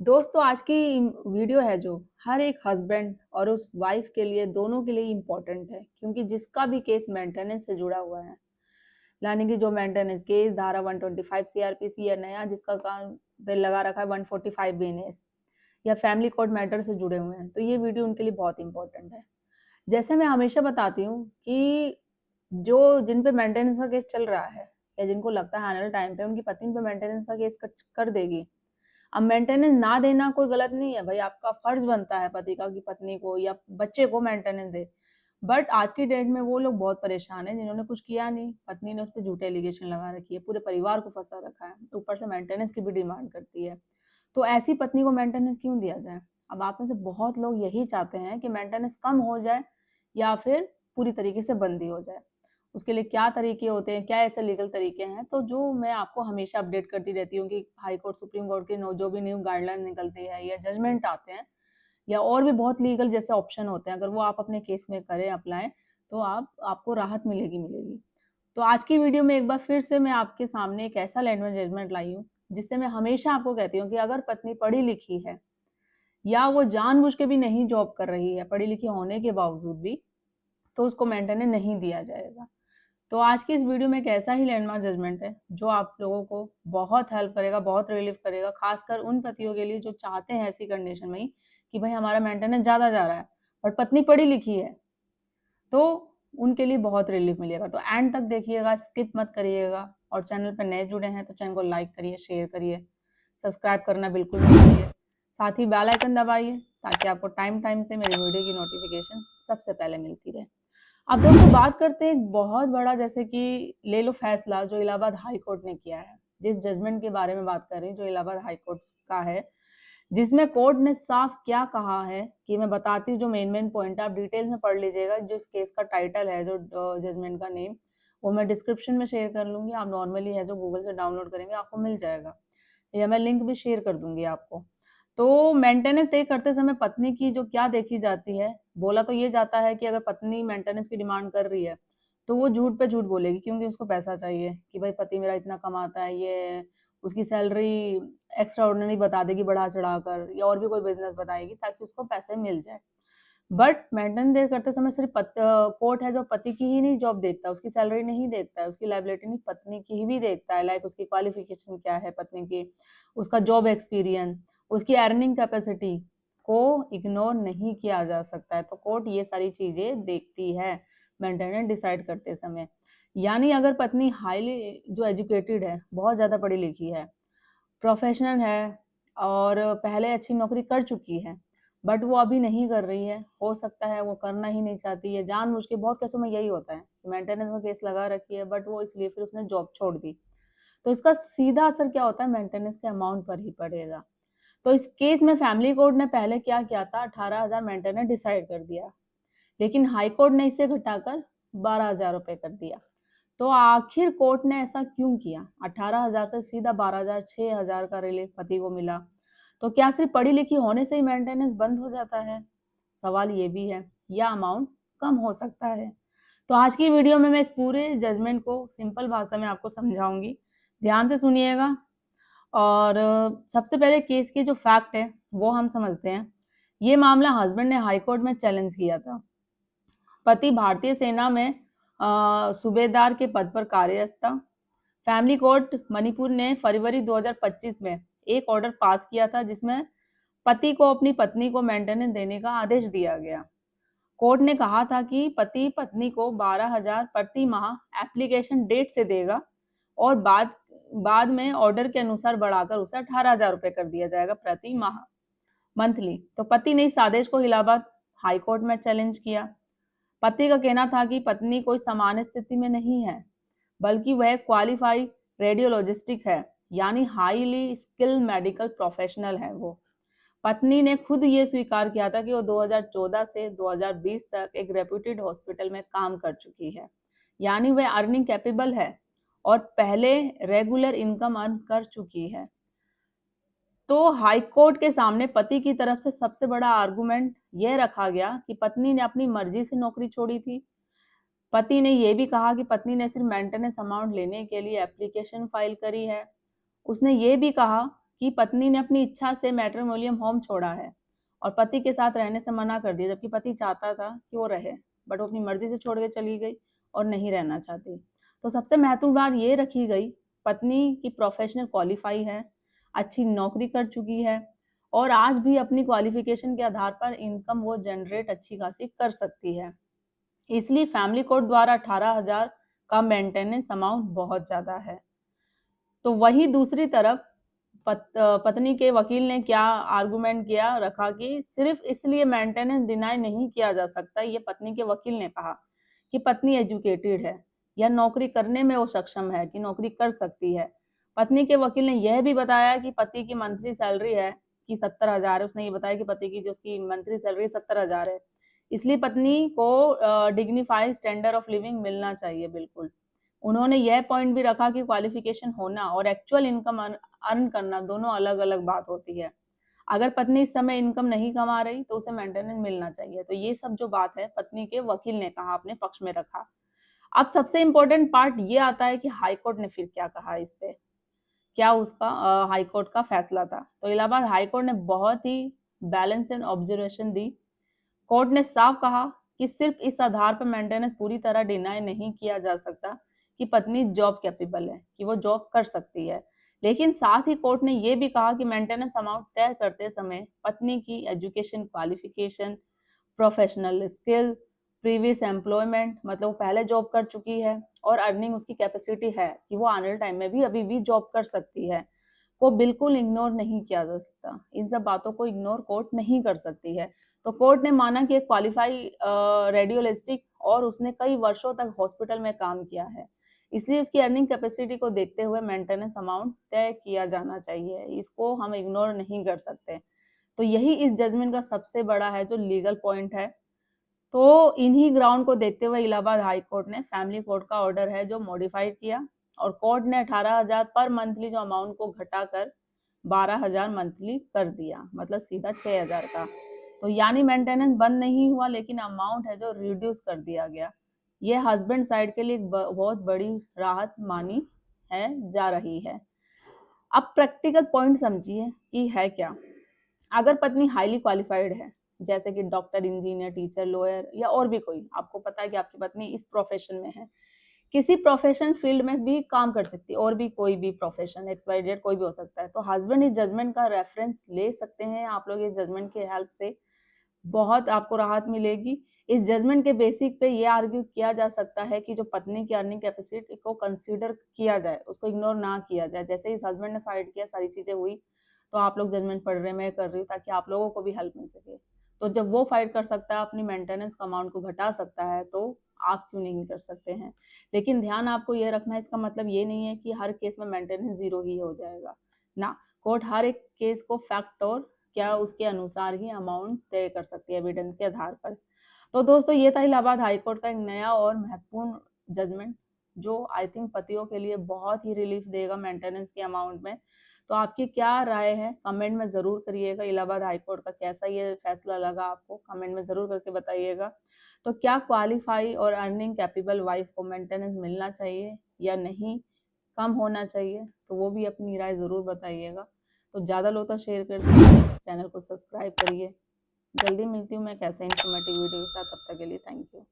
दोस्तों आज की वीडियो है जो हर एक हस्बैंड और उस वाइफ के लिए दोनों के लिए इम्पोर्टेंट है, क्योंकि जिसका भी केस मेंटेनेंस से जुड़ा हुआ है, यानी कि जो मेंटेनेंस केस धारा 125 सीआरपीसी या नया जिसका काम बिल लगा रखा है 145 बीएनएस या फैमिली कोर्ट मैटर से जुड़े हुए हैं, तो ये वीडियो उनके लिए बहुत इंपॉर्टेंट है। जैसे मैं हमेशा बताती हूँ कि जो जिन पे मेंटेनेंस का केस चल रहा है या जिनको लगता है आने वाले टाइम पे उनकी पत्नी पे मेंटेनेंस का केस कर देगी। अब मेंटेनेंस ना देना कोई गलत नहीं है भाई, आपका फर्ज बनता है पति का कि पत्नी को या बच्चे को मेंटेनेंस दे। बट आज की डेट में वो लोग बहुत परेशान हैं जिन्होंने कुछ किया नहीं, पत्नी ने उस पर झूठे एलिगेशन लगा रखी है, पूरे परिवार को फंसा रखा है, ऊपर से मेंटेनेंस की भी डिमांड करती है। तो ऐसी पत्नी को मेंटेनेंस क्यों दिया जाए? अब आप में से बहुत लोग यही चाहते हैं कि मेंटेनेंस कम हो जाए या फिर पूरी तरीके से बंद ही हो जाए। उसके लिए क्या तरीके होते हैं, क्या ऐसे लीगल तरीके हैं, तो जो मैं आपको हमेशा अपडेट करती रहती हूँ कि हाई कोर्ट, सुप्रीम कोर्ट की जो भी न्यू गाइडलाइन निकलती है या जजमेंट आते हैं या और भी बहुत लीगल जैसे ऑप्शन होते हैं, अगर वो आप अपने केस में करें अप्लाई, तो आपको राहत मिलेगी। तो आज की वीडियो में एक बार फिर से मैं आपके सामने एक ऐसा लैंडमार्क जजमेंट लाई हूँ जिससे मैं हमेशा आपको कहती हूँ कि अगर पत्नी पढ़ी लिखी है या वो जानबूझ के भी नहीं जॉब कर रही है पढ़ी लिखी होने के बावजूद भी, तो उसको मेंटेनेंस नहीं दिया जाएगा। तो आज की इस वीडियो में एक ऐसा ही लैंडमार्क जजमेंट है जो आप लोगों को बहुत हेल्प करेगा, बहुत रिलीफ करेगा, खासकर उन पतियों के लिए जो चाहते हैं ऐसी कंडीशन में ही कि भाई हमारा मेंटेनेंस ज़्यादा जा रहा है और पत्नी पढ़ी लिखी है, तो उनके लिए बहुत रिलीफ मिलेगा। तो एंड तक देखिएगा, स्किप मत करिएगा, और चैनल पर नए जुड़े हैं तो चैनल को लाइक करिए, शेयर करिए, सब्सक्राइब करना बिल्कुल मत भूलिए, साथ ही बेल आइकन दबाइए ताकि आपको टाइम से मेरी वीडियो की नोटिफिकेशन सबसे पहले मिलती रहे। अब दोस्तों बात करते हैं एक बहुत बड़ा, जैसे कि ले लो फैसला जो इलाहाबाद हाई कोर्ट ने किया है। जिस जजमेंट के बारे में बात कर रही हूँ जो इलाहाबाद हाई कोर्ट का है, जिसमें कोर्ट ने साफ क्या कहा है कि मैं बताती हूँ, जो मेन पॉइंट है आप डिटेल्स में पढ़ लीजिएगा। जो इस केस का टाइटल है, जो जजमेंट का नेम, वो मैं डिस्क्रिप्शन में शेयर कर लूंगी। आप नॉर्मली है जो गूगल से डाउनलोड करेंगे आपको मिल जाएगा, या मैं लिंक भी शेयर कर दूंगी आपको। तो मेंटेनेंस तय करते समय पत्नी की जो क्या देखी जाती है, बोला तो ये जाता है कि अगर पत्नी मेंटेनेंस की डिमांड कर रही है तो वो झूठ पे झूठ बोलेगी, क्योंकि उसको पैसा चाहिए कि भाई पति मेरा इतना कमाता है, ये उसकी सैलरी एक्स्ट्रा ऑर्डिनरी बता देगी बढ़ा चढ़ाकर, या और भी कोई बिजनेस बताएगी ताकि उसको पैसे मिल जाए। बट मेंटेनेंस करते समय सिर्फ कोर्ट है जो पति की ही नहीं जॉब देखता है, उसकी सैलरी नहीं देखता है, उसकी लाइबिलिटी नहीं पत्नी की ही भी देखता है, लाइक उसकी क्वालिफिकेशन क्या है पत्नी की, उसका जॉब एक्सपीरियंस, उसकी अर्निंग कैपेसिटी को इग्नोर नहीं किया जा सकता है। तो कोर्ट ये सारी चीजें देखती है मेंटेनेंस डिसाइड करते समय। यानी अगर पत्नी हाईली जो एजुकेटेड है, बहुत ज्यादा पढ़ी लिखी है, प्रोफेशनल है और पहले अच्छी नौकरी कर चुकी है, बट वो अभी नहीं कर रही है, हो सकता है वो करना ही नहीं चाहती है जानबूझ के, बहुत केसों में यही होता है, मेंटेनेंस का केस लगा रखी है बट वो इसलिए फिर उसने जॉब छोड़ दी, तो इसका सीधा असर क्या होता है, मेंटेनेंस के अमाउंट पर ही पड़ेगा। तो इस केस में फैमिली कोर्ट ने पहले क्या किया था, 18,000 मेंटेनेंस डिसाइड कर दिया, लेकिन हाई कोर्ट ने इसे घटाकर 12,000 रुपए कर दिया। तो आखिर कोर्ट ने ऐसा क्यों किया? 18,000 से सीधा 12,000, 6,000 का रिलीफ पति को मिला। तो क्या सिर्फ पढ़ी लिखी होने से ही मेंटेनेंस बंद हो जाता है? सवाल ये भी है, या अमाउंट कम हो सकता है। तो आज की वीडियो में मैं इस पूरे जजमेंट को सिंपल भाषा में आपको समझाऊंगी, ध्यान से सुनिएगा। और सबसे पहले केस के जो फैक्ट है वो हम समझते हैं। ये मामला हस्बैंड ने हाई कोर्ट में चैलेंज किया था। पति भारतीय सेना में सूबेदार के पद पर कार्यरत था। फैमिली कोर्ट मणिपुर ने फरवरी 2025 में एक ऑर्डर पास किया था जिसमें पति को अपनी पत्नी को मेंटेनेंस देने का आदेश दिया गया। कोर्ट ने कहा था कि पति पत्नी को 12,000 प्रति माह एप्लीकेशन डेट से देगा और बाद में ऑर्डर के अनुसार बढ़ाकर उसे 18,000 रुपए कर दिया जाएगा प्रति माह, मंथली। तो पति ने इस आदेश को इलाहाबाद हाई कोर्ट में चैलेंज किया। पति का कहना था कि पत्नी कोई सामान्य स्थिति में नहीं है, बल्कि वह क्वालिफाइड रेडियोलॉजिस्टिक है, यानी हाईली स्किल्ड मेडिकल प्रोफेशनल है वो। पत्नी ने खुद ये स्वीकार किया था कि वो 2014 से 2020 तक एक रेप्यूटेड हॉस्पिटल में काम कर चुकी है, यानी वह अर्निंग कैपेबल है और पहले रेगुलर इनकम अर्न कर चुकी है। तो हाई कोर्ट के सामने पति की तरफ से सबसे बड़ा आर्गुमेंट यह रखा गया कि पत्नी ने अपनी मर्जी से नौकरी छोड़ी थी। पति ने यह भी कहा कि पत्नी ने सिर्फ मेंटेनेंस अमाउंट लेने के लिए एप्लीकेशन फाइल करी है। उसने ये भी कहा कि पत्नी ने अपनी इच्छा से मैट्रिमोनियल होम छोड़ा है और पति के साथ रहने से मना कर दिया, जबकि पति चाहता था कि वो रहे, बट वो अपनी मर्जी से छोड़ के चली गई और नहीं रहना चाहती। तो सबसे महत्वपूर्ण बात ये रखी गई, पत्नी की प्रोफेशनल क्वालिफाई है, अच्छी नौकरी कर चुकी है और आज भी अपनी क्वालिफिकेशन के आधार पर इनकम वो जनरेट अच्छी खासी कर सकती है। इसलिए फैमिली कोर्ट द्वारा 18,000 का मेंटेनेंस अमाउंट बहुत ज़्यादा है। तो वही दूसरी तरफ पत्नी के वकील ने क्या आर्गुमेंट किया रखा कि सिर्फ इसलिए मेंटेनेंस डिनाई नहीं किया जा सकता, ये पत्नी के वकील ने कहा कि पत्नी एजुकेटेड है या नौकरी करने में वो सक्षम है कि नौकरी कर सकती है। पत्नी के वकील ने यह भी बताया कि पति की मंथली सैलरी है कि 70,000 है। उसने ये बताया कि पति की जो उसकी मंथली सैलरी 70,000 है, इसलिए पत्नी को डिग्निफाइड स्टैंडर्ड ऑफ लिविंग मिलना चाहिए। बिल्कुल उन्होंने यह पॉइंट भी रखा कि क्वालिफिकेशन होना और एक्चुअल इनकम अर्न करना दोनों अलग अलग बात होती है। अगर पत्नी इस समय इनकम नहीं कमा रही तो उसे मेंटेनेंस मिलना चाहिए। तो ये सब जो बात है पत्नी के वकील ने कहा, अपने पक्ष में रखा। अब सबसे इम्पोर्टेंट पार्ट ये आता है कि हाई कोर्ट ने फिर क्या कहा इस पे, क्या उसका हाई कोर्ट का फैसला था। तो इलाहाबाद हाई कोर्ट ने बहुत ही बैलेंस एंड ऑब्जर्वेशन दी। कोर्ट ने साफ कहा कि सिर्फ इस आधार पर मेंटेनेंस पूरी तरह डिनाई नहीं किया जा सकता कि पत्नी जॉब कैपेबल है, कि वो जॉब कर सकती है। लेकिन साथ ही कोर्ट ने यह भी कहा कि मेंटेनेंस अमाउंट तय करते समय पत्नी की education qualification, professional skill, previous employment, मतलब वो पहले जॉब कर चुकी है और अर्निंग उसकी कैपेसिटी है कि वो आने वाले टाइम में भी अभी भी जॉब कर सकती है, को बिल्कुल इग्नोर नहीं किया जा सकता। इन सब बातों को इग्नोर कोर्ट नहीं कर सकती है। तो कोर्ट ने माना कि एक क्वालिफाई रेडियोलॉजिस्ट और उसने कई वर्षों तक हॉस्पिटल में काम किया है, इसलिए उसकी अर्निंग कैपेसिटी को देखते हुए मेंटेनेंस अमाउंट तय किया जाना चाहिए, इसको हम इग्नोर नहीं कर सकते। तो यही इस जजमेंट का सबसे बड़ा है जो लीगल पॉइंट है। तो इन्हीं ग्राउंड को देखते हुए इलाहाबाद हाई कोर्ट ने फैमिली कोर्ट का ऑर्डर है जो मॉडिफाइड किया और कोर्ट ने 18,000 पर मंथली जो अमाउंट को घटाकर 12,000 मंथली कर दिया, मतलब सीधा 6,000 का। तो यानी मेंटेनेंस बंद नहीं हुआ, लेकिन अमाउंट है जो रिड्यूस कर दिया गया। ये हस्बैंड साइड के लिए एक बहुत बड़ी राहत मानी है जा रही है। अब प्रैक्टिकल पॉइंट समझिए कि है क्या। अगर पत्नी हाईली क्वालिफाइड है, जैसे कि डॉक्टर, इंजीनियर, टीचर, लॉयर या और भी कोई, आपको पता है कि आपकी पत्नी इस प्रोफेशन में है, किसी प्रोफेशन फील्ड में भी काम कर सकती है, और भी कोई भी प्रोफेशन XYZ कोई भी हो सकता है, तो हस्बैंड इस जजमेंट का रेफरेंस ले सकते हैं। आप लोग इस जजमेंट की हेल्प से बहुत आपको राहत मिलेगी। इस जजमेंट के बेसिक पे ये आर्ग्यू किया जा सकता है कि जो पत्नी की अर्निंग कैपेसिटी को कंसीडर किया जाए, उसको इग्नोर ना किया जाए। जैसे इस हस्बैंड ने फाइट किया, सारी चीजें हुई, तो आप लोग जजमेंट पढ़ रहे, मैं कर रही हूँ, ताकि आप लोगों को भी हेल्प मिल सके। तो जब वो फाइट कर सकता है, अपनी मेंटेनेंस का अमाउंट को घटा सकता है, तो आप क्यों नहीं कर सकते हैं। लेकिन ध्यान आपको ये रखना है, इसका मतलब ये नहीं है कि हर केस में मेंटेनेंस जीरो ही हो जाएगा ना। कोर्ट हर एक केस को फैक्ट और क्या उसके अनुसार ही अमाउंट तय कर सकती है, एविडेंस के आधार पर। तो दोस्तों ये था इलाहाबाद हाईकोर्ट का एक नया और महत्वपूर्ण जजमेंट, जो आई थिंक पतियों के लिए बहुत ही रिलीफ देगा मेंटेनेंस के अमाउंट में। तो आपकी क्या राय है कमेंट में जरूर करिएगा। इलाहाबाद हाईकोर्ट का कैसा ये फैसला लगा आपको, कमेंट में जरूर करके बताइएगा। तो क्या क्वालिफाई और अर्निंग कैपेबल वाइफ को मेंटेनेंस मिलना चाहिए या नहीं, कम होना चाहिए, तो वो भी अपनी राय जरूर बताइएगा। तो ज़्यादा लोग तो शेयर कर दीजिए, चैनल को सब्सक्राइब करिए। जल्दी मिलती हूँ मैं कैसे इन्फॉर्मेटिव वीडियो के साथ, तब तक के लिए थैंक यू।